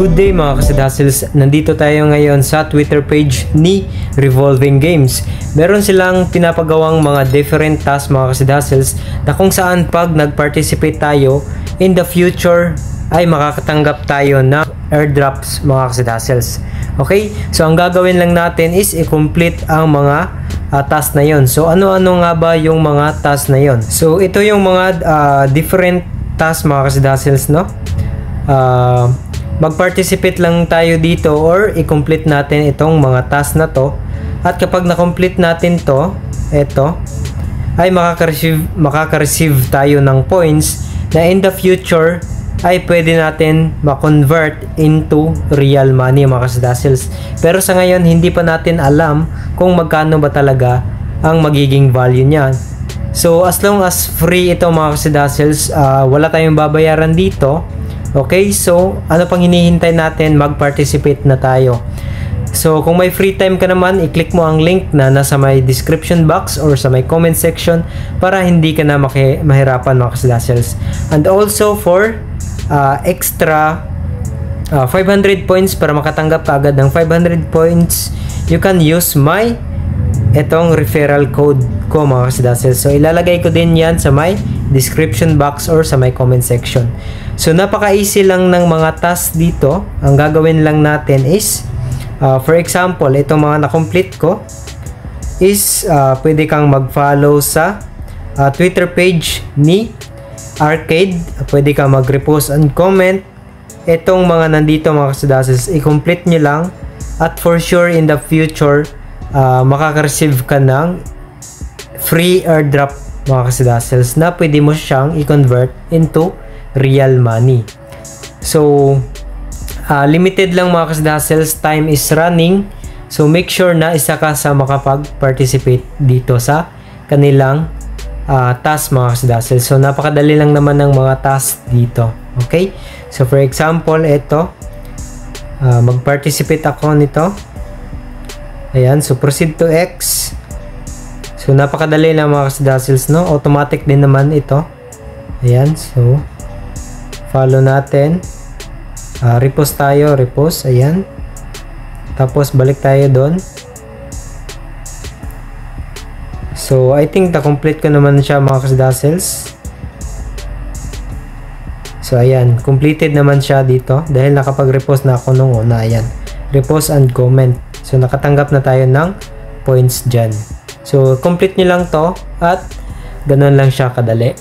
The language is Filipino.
Good day mga kasidhustles, nandito tayo ngayon sa Twitter page ni Revolving Games. Meron silang pinapagawang mga different tasks mga kasidhustles na kung saan pag nag-participate tayo in the future ay makakatanggap tayo ng airdrops mga kasidhustles. Okay, so ang gagawin lang natin is i-complete ang mga task na yon. So ano-ano nga ba yung mga task na yon? So ito yung mga different tasks mga kasidhustles, no? Mag-participate lang tayo dito or i-complete natin itong mga task na to, at kapag na-complete natin to, ito ay makaka-receive tayo ng points na in the future ay pwede natin ma-convert into real money mga kasidhustles. Pero sa ngayon hindi pa natin alam kung magkano ba talaga ang magiging value niyan. So as long as free ito mga kasidhustles, wala tayong babayaran dito. Okay, so ano pang hinihintay natin? Mag-participate na tayo. So kung may free time ka naman, i-click mo ang link na nasa my description box or sa my comment section para hindi ka na mahirapan mga kasidhustles. And also for extra 500 points, para makatanggap ka agad ng 500 points, you can use my etong referral code ko mga kasidhustles. So ilalagay ko din yan sa my description box or sa my comment section. So napaka-easy lang ng mga tasks dito. Ang gagawin lang natin is for example, itong mga na-complete ko is pwede kang mag-follow sa Twitter page ni Arcade. Pwede kang mag-repost and comment. Itong mga nandito mga kasidhustles, i-complete nyo lang at for sure in the future makaka-receive ka ng free airdrop mga kasidhustles na pwede mo siyang i-convert into real money. So limited lang mga kasidhustles, time is running, so make sure na isa ka sa makapag-participate dito sa kanilang task mga kasidhustles. So napakadali lang naman ng mga task dito. Okay, so for example ito, mag-participate ako nito. Ayan, so proceed to X. So napakadali lang mga kasidhustles, no? Automatic din naman ito. Ayan, so follow natin, repost tayo, repost, ayan, tapos balik tayo doon. So I think na-complete ko naman siya mga kasidhustles. So ayan, completed naman siya dito dahil nakapag-repost na ako nung una. Ayan, repost and comment. So nakatanggap na tayo ng points dyan. So complete nyo lang to at ganun lang siya kadali.